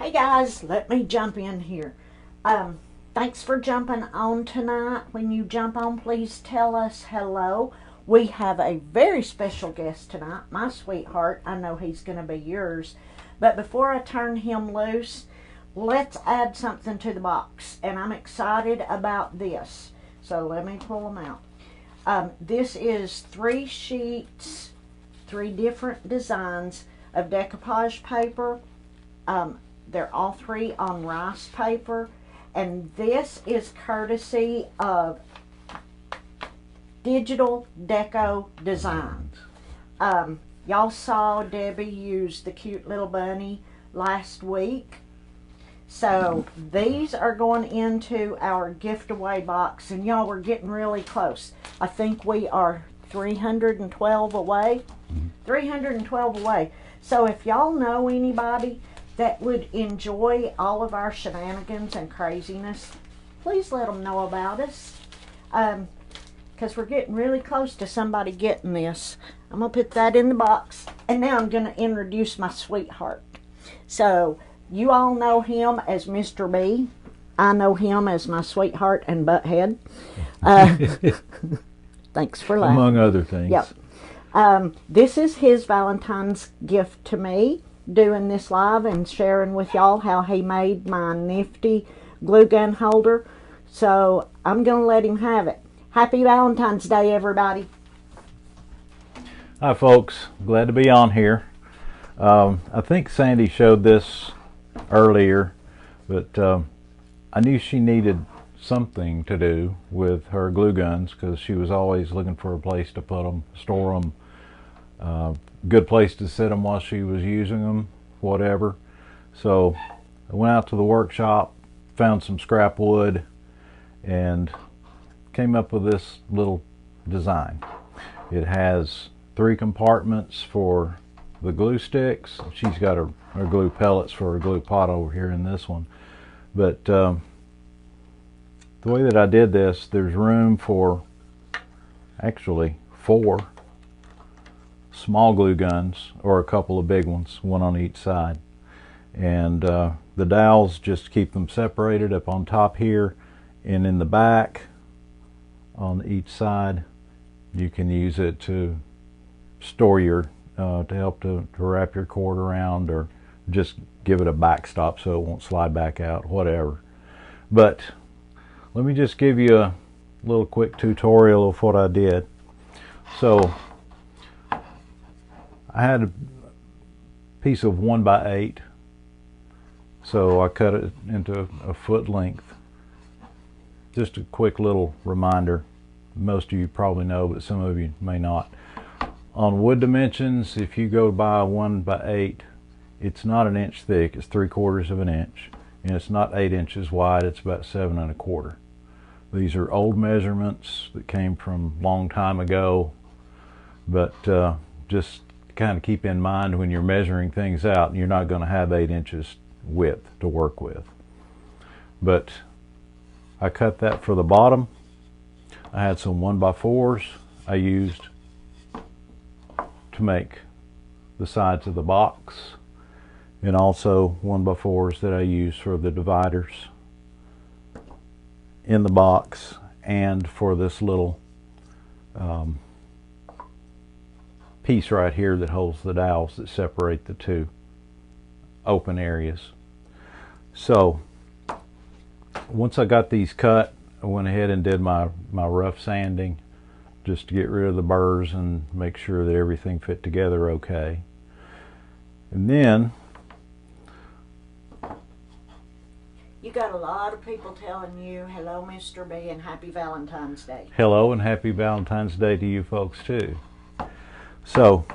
Hey guys, let me jump in here. Thanks for jumping on tonight. When you jump on, please tell us hello. We have a very special guest tonight, my sweetheart. I know he's going to be yours. But before I turn him loose, let's add something to the box. And I'm excited about this. So let me pull them out. This is 3 sheets, 3 different designs of decoupage paper. They're all 3 on rice paper, and this is courtesy of Digital Deco Designs. Y'all saw Debbie use the cute little bunny last week. So these are going into our gift away box, and y'all, we're getting really close. I think we are 312 away. 312 away. So if y'all know anybody that would enjoy all of our shenanigans and craziness, please let them know about us. Because we're getting really close to somebody getting this. I'm going to put that in the box. And now I'm going to introduce my sweetheart. So, you all know him as Mr. B. I know him as my sweetheart and butthead. Thanks for laughing. Among other things. Yep. This is his Valentine's gift to me, doing this live and sharing with y'all how he made my nifty glue gun holder. So I'm going to let him have it. Happy Valentine's Day, everybody. Hi folks, glad to be on here. I think Sandy showed this earlier, but I knew she needed something to do with her glue guns because she was always looking for a place to put them, store them, good place to sit them while she was using them, whatever. So I went out to the workshop, found some scrap wood, and came up with this little design. It has 3 compartments for the glue sticks. She's got her glue pellets for her glue pot over here in this one. But the way that I did this, there's room for actually 4 small glue guns, or a couple of big ones, one on each side. And the dowels, just keep them separated up on top here, and in the back on each side you can use it to store your to help to wrap your cord around, or just give it a backstop so it won't slide back out, whatever. But let me just give you a little quick tutorial of what I did. So I had a piece of 1x8, so I cut it into a foot length. Just a quick little reminder, most of you probably know, but some of you may not. On wood dimensions, if you go by a 1x8, it's not an inch thick, it's 3/4 of an inch, and it's not 8 inches wide, it's about 7 1/4. These are old measurements that came from a long time ago, but just kind of keep in mind when you're measuring things out, you're not going to have 8 inches width to work with. But I cut that for the bottom. I had some 1x4s I used to make the sides of the box, and also 1x4s that I used for the dividers in the box and for this little piece right here that holds the dowels that separate the 2 open areas. So once I got these cut, I went ahead and did my rough sanding just to get rid of the burrs and make sure that everything fit together okay. And then You got a lot of people telling you hello, Mr. B, and happy Valentine's Day. Hello and happy Valentine's Day to you folks too. So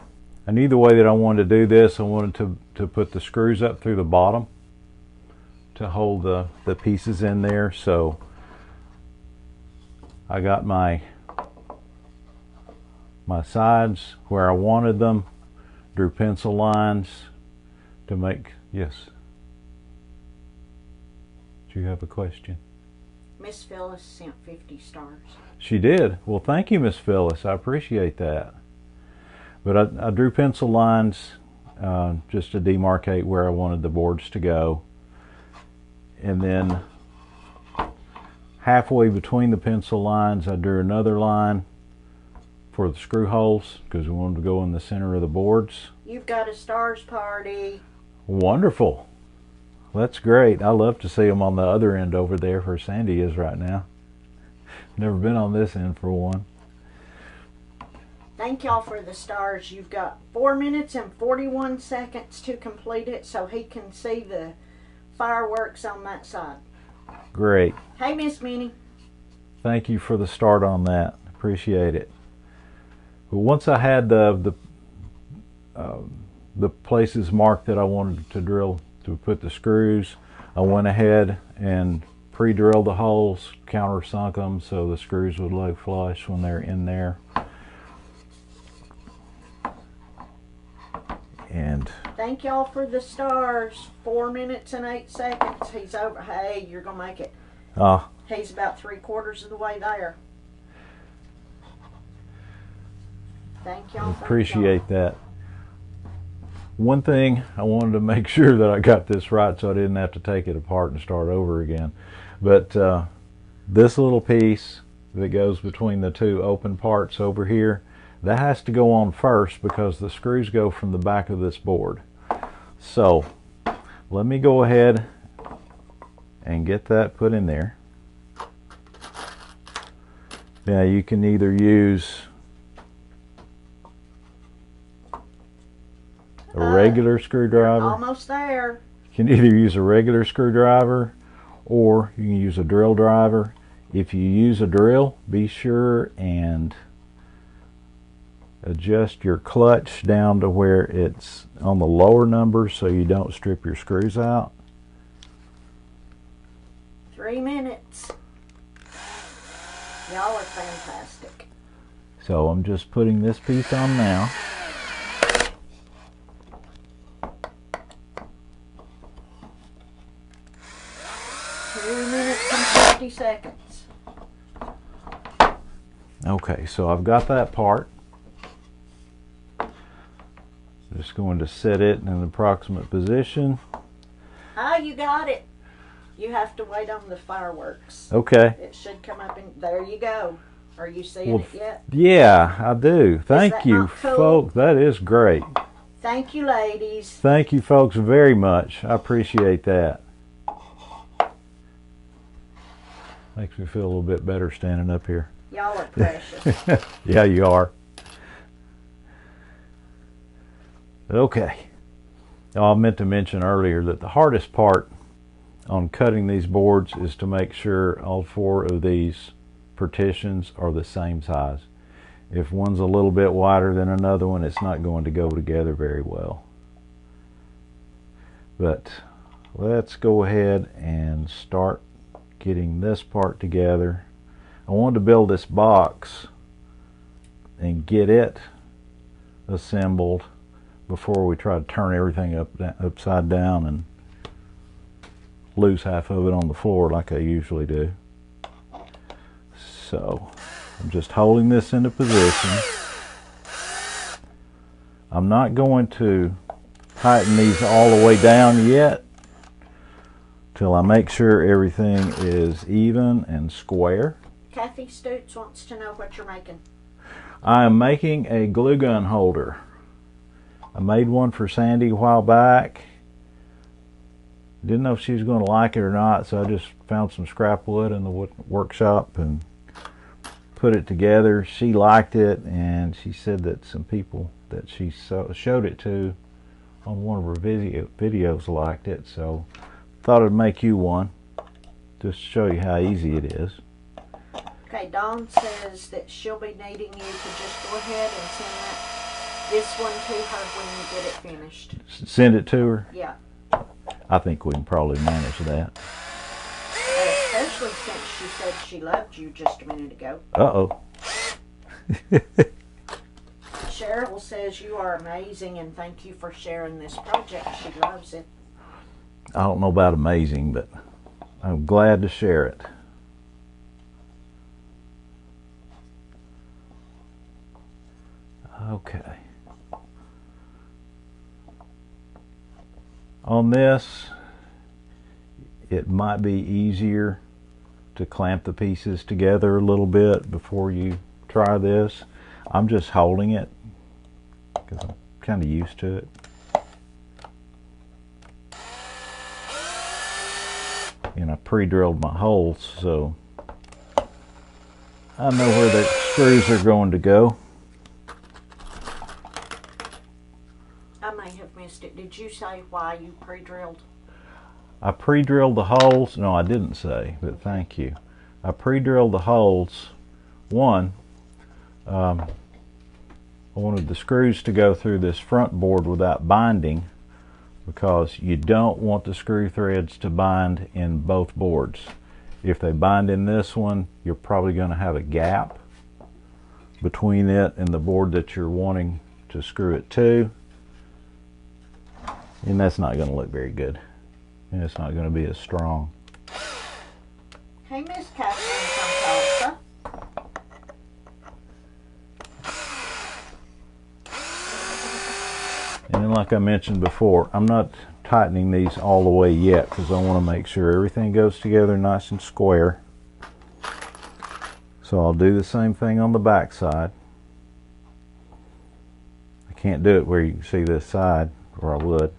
I knew the way that I wanted to do this. I wanted to put the screws up through the bottom to hold the pieces in there. So I got my sides where I wanted them, drew pencil lines to make, yes. Do you have a question? Miss Phyllis sent 50 stars. She did. Well, thank you, Miss Phyllis. I appreciate that. But I drew pencil lines just to demarcate where I wanted the boards to go. and then halfway between the pencil lines I drew another line for the screw holes because we wanted to go in the center of the boards. You've got a stars party. Wonderful. That's great. I love to see them on the other end over there where Sandy is right now. Never been on this end for one. Thank y'all for the stars. You've got 4 minutes and 41 seconds to complete it so he can see the fireworks on that side. Great. Hey, Miss Minnie. Thank you for the start on that. Appreciate it. But once I had the places marked that I wanted to drill to put the screws, I went ahead and pre-drilled the holes, countersunk them so the screws would lay flush when they're in there. And thank y'all for the stars. 4 minutes and 8 seconds. He's over. Hey, you're gonna make it. He's about 3/4 of the way there. Thank y'all. Appreciate that. One thing, I wanted to make sure that I got this right so I didn't have to take it apart and start over again. But this little piece that goes between the two open parts over here, that has to go on first because the screws go from the back of this board. So let me go ahead and get that put in there. Now you can either use a regular screwdriver. Almost there. You can either use a regular screwdriver or you can use a drill driver. If you use a drill, be sure and adjust your clutch down to where it's on the lower number so you don't strip your screws out. 3 minutes. Y'all are fantastic. So I'm just putting this piece on now. Seconds. Okay, so I've got that part. Just going to set it in an approximate position. Ah, you got it. You have to wait on the fireworks. Okay. It should come up and there you go. Are you seeing it yet? Yeah, I do. Thank you, cool? folks. That is great. Thank you, ladies. Thank you, folks, very much. I appreciate that. Makes me feel a little bit better standing up here. Y'all are precious. Yeah, you are. Okay. Now, I meant to mention earlier that the hardest part on cutting these boards is to make sure all 4 of these partitions are the same size. If one's a little bit wider than another one, it's not going to go together very well. But let's go ahead and start getting this part together. I wanted to build this box and get it assembled before we try to turn everything upside down and lose half of it on the floor like I usually do. So I'm just holding this into position. I'm not going to tighten these all the way down yet till I make sure everything is even and square. Kathy Stutz wants to know what you're making. I am making a glue gun holder. I made one for Sandy a while back. Didn't know if she was going to like it or not, so I just found some scrap wood in the workshop and put it together. She liked it, and she said that some people that she showed it to on one of her videos liked it, so thought I'd make you one just to show you how easy it is. Okay, Dawn says that she'll be needing you to just go ahead and send this one to her when you get it finished. Send it to her? Yeah. I think we can probably manage that. Especially since she said she loved you just a minute ago. Uh-oh. Cheryl says you are amazing and thank you for sharing this project. She loves it. I don't know about amazing, but I'm glad to share it. Okay. it might be easier to clamp the pieces together a little bit before you try this. I'm just holding it because I'm kind of used to it. And I pre-drilled my holes, so I know where the screws are going to go. I may have missed it. Did you say why you pre-drilled? I pre-drilled the holes. No, I didn't say, but thank you. I pre-drilled the holes. One, I wanted the screws to go through this front board without binding, because you don't want the screw threads to bind in both boards. If they bind in this one, you're probably going to have a gap between it and the board that you're wanting to screw it to, and that's not going to look very good, and it's not going to be as strong. Hey, Miss Catherine from Tulsa. And like I mentioned before, I'm not tightening these all the way yet because I want to make sure everything goes together nice and square. So I'll do the same thing on the back side. I can't do it where you can see this side, or I would.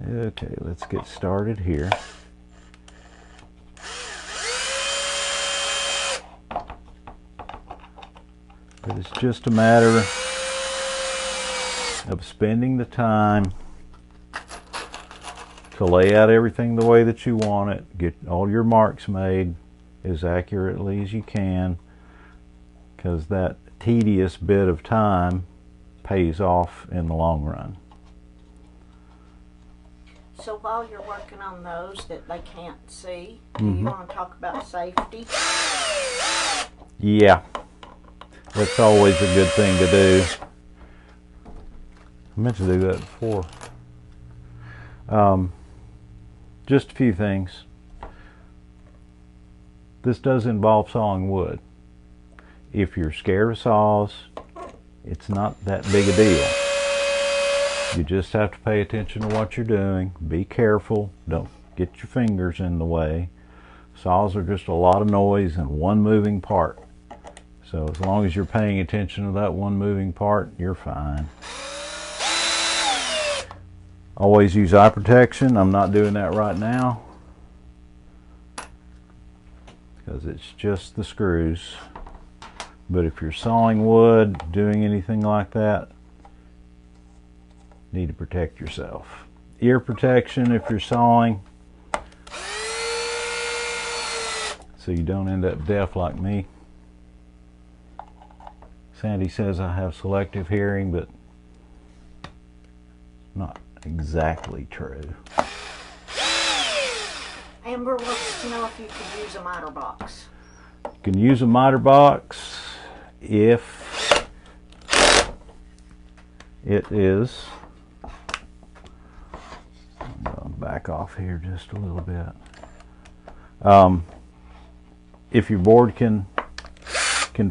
Okay, let's get started here. But it's just a matter of spending the time to lay out everything the way that you want it, get all your marks made as accurately as you can, because that tedious bit of time pays off in the long run. So while you're working on those that they can't see, do you want to talk about safety? Yeah, that's always a good thing to do. I meant to do that before. Just a few things. This does involve sawing wood. If you're scared of saws, it's not that big a deal. You just have to pay attention to what you're doing. Be careful. Don't get your fingers in the way. Saws are just a lot of noise and one moving part. So as long as you're paying attention to that one moving part, you're fine. Always use eye protection. I'm not doing that right now because it's just the screws. But if you're sawing wood, doing anything like that, you need to protect yourself. Ear protection if you're sawing, so you don't end up deaf like me. Sandy says I have selective hearing, but not exactly true. Amber wants to know if you could use a miter box. You can use a miter box if it is, I'm going to back off here just a little bit. If your board can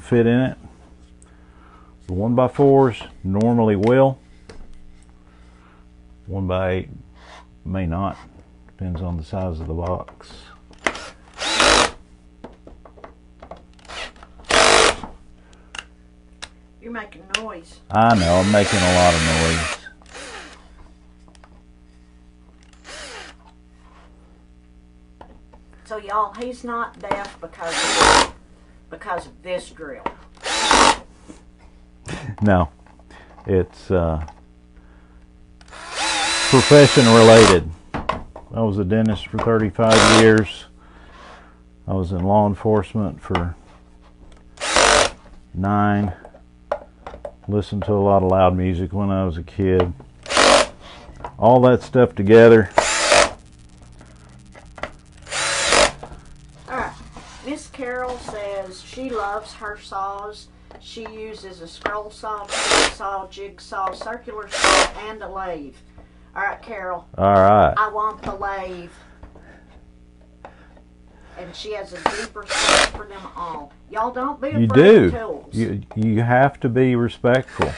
fit in it, the 1x4s normally will. 1x8 may not, depends on the size of the box. You're making noise. I know, I'm making a lot of noise. So y'all, he's not deaf because of this drill. No, it's profession related. I was a dentist for 35 years. I was in law enforcement for 9. Listened to a lot of loud music when I was a kid. All that stuff together. Alright, Miss Carol says she loves her saws. She uses a scroll saw, jigsaw, circular saw, and a lathe. Alright, Carol. Alright. I want the lathe. And she has a deeper respect for them all. Y'all don't be afraid of tools. You have to be respectful.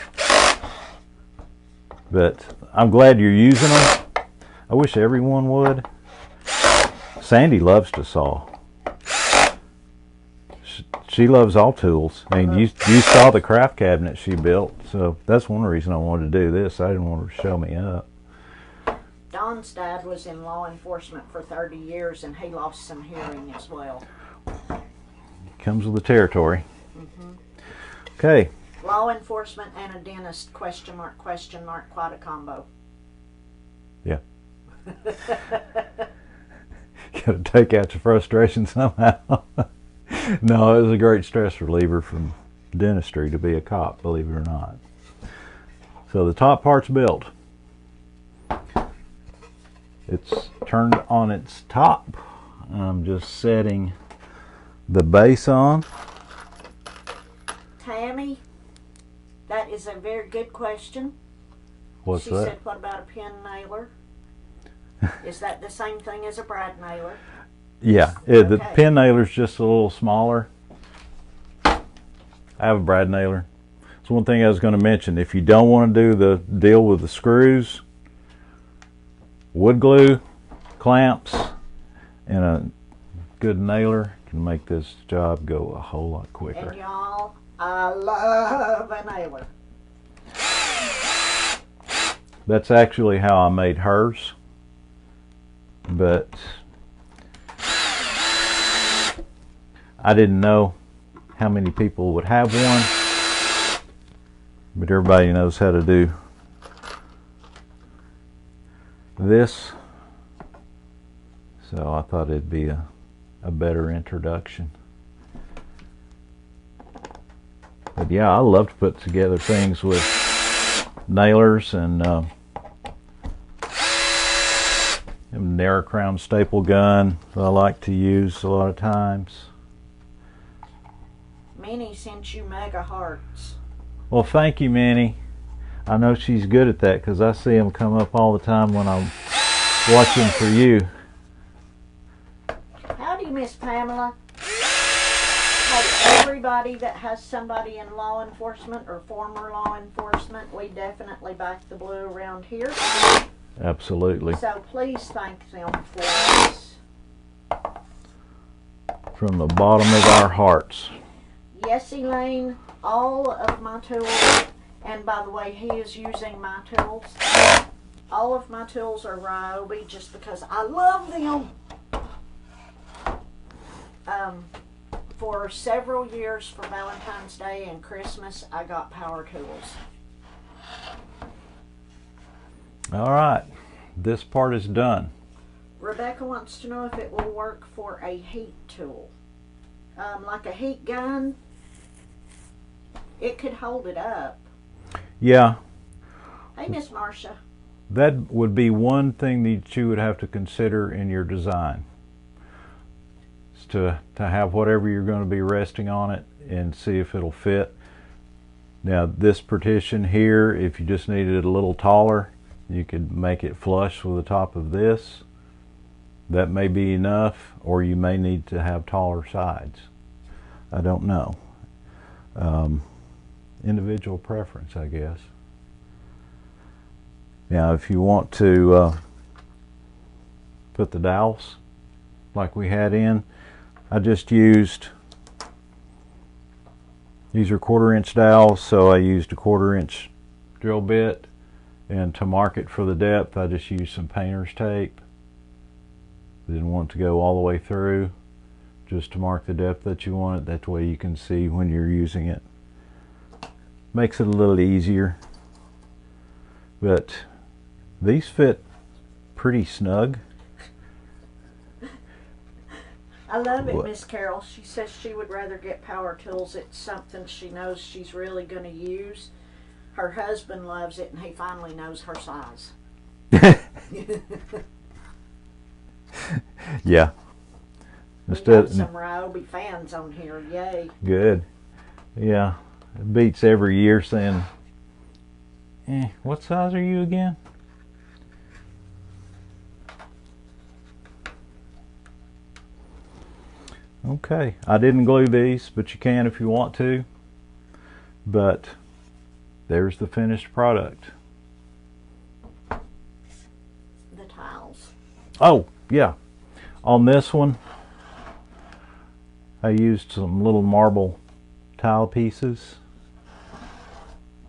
But I'm glad you're using them. I wish everyone would. Sandy loves to saw. She loves all tools. I mean, you saw the craft cabinet she built, so that's one reason I wanted to do this. I didn't want her to show me up. Don's dad was in law enforcement for 30 years, and he lost some hearing as well. Comes with the territory. Okay. Law enforcement and a dentist, question mark, quite a combo. Yeah. Got to take out your frustration somehow. No, it was a great stress reliever from dentistry to be a cop, believe it or not. So the top part's built. It's turned on its top. I'm just setting the base on. Tammy, that is a very good question. What's she that? She said, what about a pin nailer? Is that the same thing as a brad nailer? Yeah, the pin nailer's just a little smaller. I have a brad nailer. It's one thing I was going to mention. If you don't want to do the deal with the screws, wood glue, clamps, and a good nailer can make this job go a whole lot quicker. And y'all, I love a nailer. That's actually how I made hers, but I didn't know how many people would have one, but everybody knows how to do this, so I thought it'd be a better introduction. But yeah, I love to put together things with nailers and narrow crown staple gun that I like to use a lot of times. Minnie sent you mega hearts. Well, thank you, Minnie. I know she's good at that because I see them come up all the time when I'm watching for you. Howdy, Miss Pamela. Hey, everybody that has somebody in law enforcement or former law enforcement, we definitely back the blue around here. Absolutely. So please thank them for us. From the bottom of our hearts. Yes, Elaine, all of my tools, and by the way, he is using my tools. All of my tools are Ryobi just because I love them. For several years for Valentine's Day and Christmas, I got power tools. All right, this part is done. Rebecca wants to know if it will work for a heat tool. Like a heat gun, it could hold it up. Yeah. Hey, Miss Marcia. That would be one thing that you would have to consider in your design. Is to have whatever you're going to be resting on it and see if it'll fit. Now this partition here, if you just needed it a little taller, you could make it flush with the top of this. That may be enough, or you may need to have taller sides. I don't know. Individual preference, I guess. Now if you want to put the dowels like we had in, I just used, these are 1/4 inch dowels, so I used a 1/4 inch drill bit, and to mark it for the depth I just used some painter's tape. Didn't want to go all the way through, just to mark the depth that you want it. That way you can see when you're using it. Makes it a little easier. But these fit pretty snug. I love it, Miss Carol. She says she would rather get power tools. It's something she knows she's really going to use. Her husband loves it, and he finally knows her size. Yeah. We got some Ryobi fans on here. Yay. Good. Yeah. It beats every year saying, what size are you again? Okay. I didn't glue these, but you can if you want to. But there's the finished product. Oh, yeah. On this one, I used some little marble tile pieces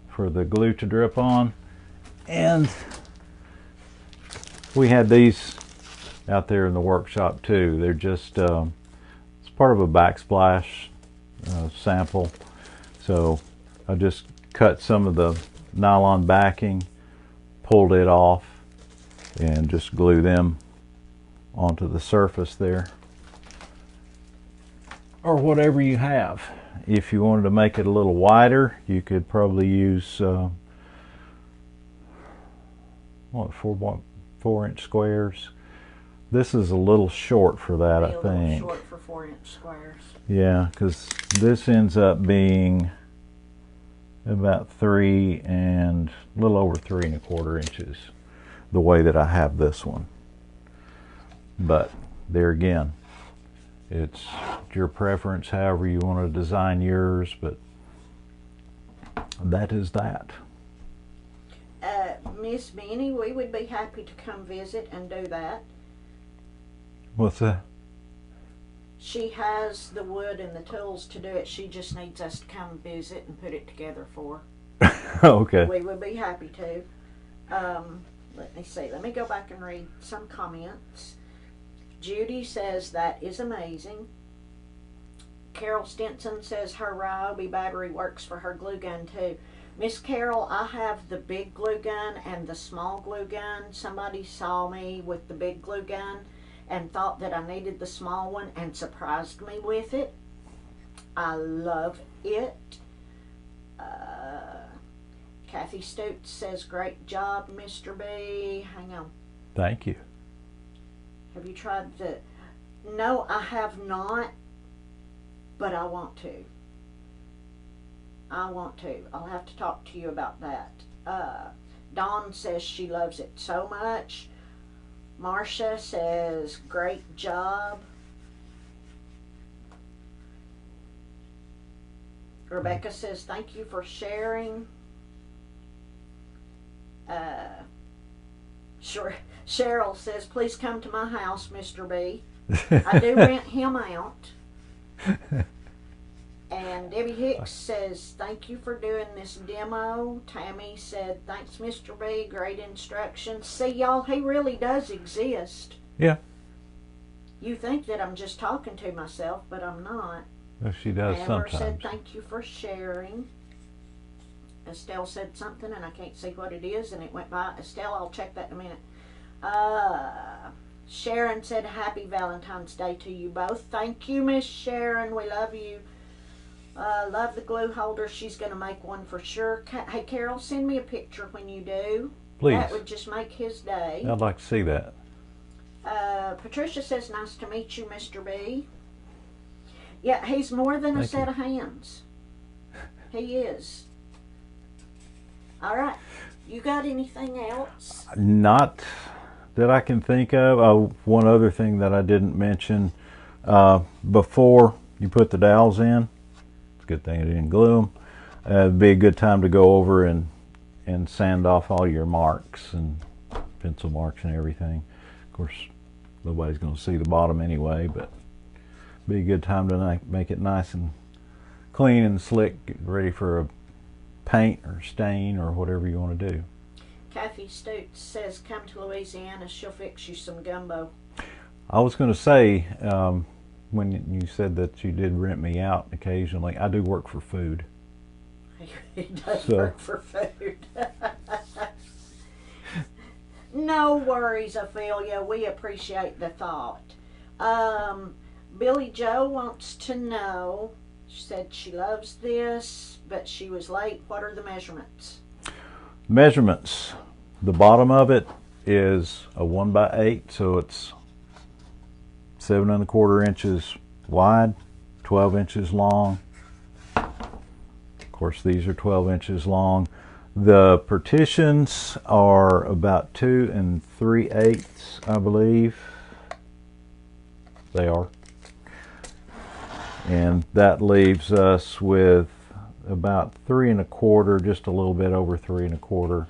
for the glue to drip on. And we had these out there in the workshop too. They're just, it's part of a backsplash sample. So I just cut some of the nylon backing, pulled it off, and just glue them onto the surface there, or whatever you have. If you wanted to make it a little wider, you could probably use what, 4-inch squares. This is a little short for that, I think. A little short for 4-inch squares. Yeah, because this ends up being about 3 and a little over 3¼ inches, the way that I have this one. But there again, it's your preference, however you want to design yours, but that is that. Miss Minnie, we would be happy to come visit and do that. What's that? She has the wood and the tools to do it. She just needs us to come visit and put it together for her. Okay. We would be happy to. Let me see. Let me go back and read some comments. Judy says that is amazing. Carol Stinson says her Ryobi battery works for her glue gun too. Miss Carol, I have the big glue gun and the small glue gun. Somebody saw me with the big glue gun and thought that I needed the small one and surprised me with it. I love it. Kathy Stoots says, great job, Mr. B. Hang on. Thank you. Have you tried the... No, I have not, but I want to. I want to. I'll have to talk to you about that. Dawn says she loves it so much. Marcia says, great job. Rebecca says, thank you for sharing. Cheryl says, please come to my house, Mr. B. I do rent him out. And Debbie Hicks says, thank you for doing this demo. Tammy said, thanks, Mr. B. Great instructions. See, y'all, he really does exist. Yeah. You think that I'm just talking to myself, but I'm not. Well, she does Amber sometimes. said, thank you for sharing. Estelle said something, and I can't see what it is, and it went by. Estelle, I'll check that in a minute. Sharon said, happy Valentine's Day to you both. Thank you, Miss Sharon. We love you. Love the glue holder. She's going to make one for sure. Hey, Carol, send me a picture when you do. Please. That would just make his day. I'd like to see that. Patricia says, nice to meet you, Mr. B. Yeah, he's more than a set of hands. He is. All right. You got anything else? Not that I can think of. One other thing that I didn't mention. Before you put the dowels in, it's a good thing I didn't glue them. It'd be a good time to go over and sand off all your marks and pencil marks and everything. Of course, nobody's going to see the bottom anyway, but be a good time to make it nice and clean and slick, get ready for a paint or stain or whatever you want to do. Kathy Stoots says, come to Louisiana, she'll fix you some gumbo. I was going to say, when you said that you did rent me out occasionally, I do work for food. He does work for food. No worries, Ophelia. We appreciate the thought. Billy Joe wants to know, she said she loves this, but she was late. What are the measurements? Measurements. The bottom of it is a 1x8, so it's 7¼ inches wide, 12 inches long. Of course, these are 12 inches long. The partitions are about 2 3/8, I believe. They are. And that leaves us with about 3 1/4, just a little bit over 3 1/4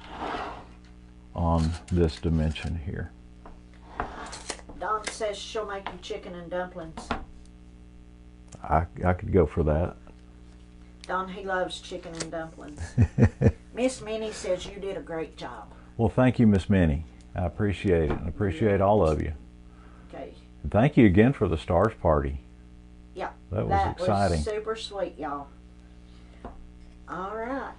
on this dimension here. Dawn says she'll make you chicken and dumplings. I could go for that. Don, he loves chicken and dumplings. Miss Minnie says you did a great job. Well, thank you, Miss Minnie. I appreciate it, and appreciate all of you. Okay. And thank you again for the stars party. Yeah. That was exciting. Was super sweet, y'all. All right.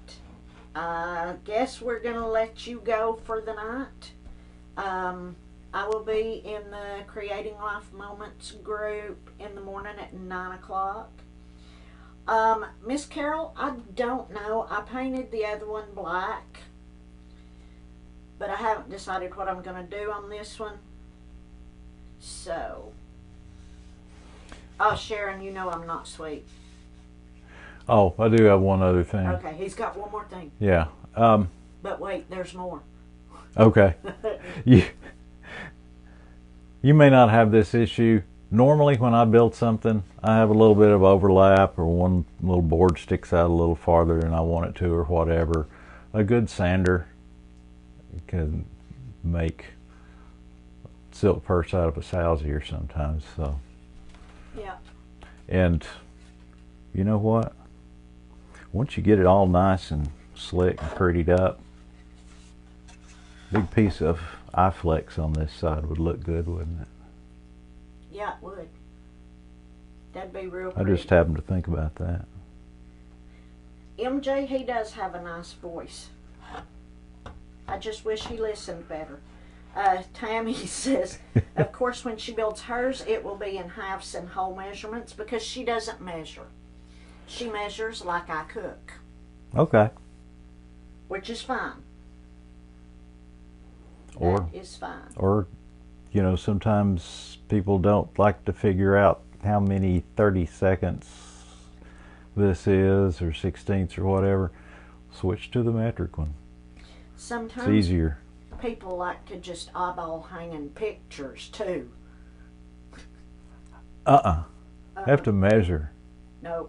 I guess we're going to let you go for the night. I will be in the Creating Life Moments group in the morning at 9 o'clock. Miss Carol, I don't know. I painted the other one black, but I haven't decided what I'm going to do on this one. So, oh, Sharon, you know I'm not sweet. Oh, I do have one other thing. Okay, he's got one more thing. Yeah. But wait, there's more. Okay. You may not have this issue. Normally when I build something, I have a little bit of overlap, or one little board sticks out a little farther than I want it to, or whatever. A good sander can make silk purse out of a sow's ear sometimes. So. Yeah. And you know what? Once you get it all nice and slick and prettied up, big piece of iFlex on this side would look good, wouldn't it? Yeah, it would. That'd be real I pretty. just happened to think about that. MJ, he does have a nice voice. I just wish he listened better. Tammy says, of course, when she builds hers, it will be in halves and whole measurements because she doesn't measure. She measures like I cook. Okay. Which is fine. Or, that is fine. Or, you know, sometimes people don't like to figure out how many 30 seconds this is, or 16ths, or whatever. Switch to the metric one. Sometimes it's easier. People like to just eyeball hanging pictures too. Have to measure. No.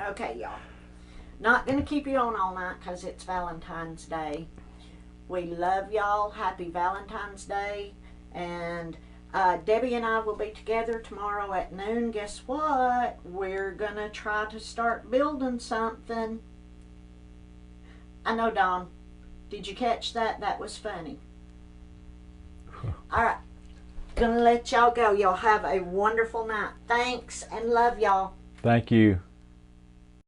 Okay, y'all. Not going to keep you on all night because it's Valentine's Day. We love y'all. Happy Valentine's Day. And Debbie and I will be together tomorrow at noon. Guess what? We're going to try to start building something. I know, Dawn. Did you catch that? That was funny. All right. Gonna let y'all go. Y'all have a wonderful night. Thanks and love y'all. Thank you.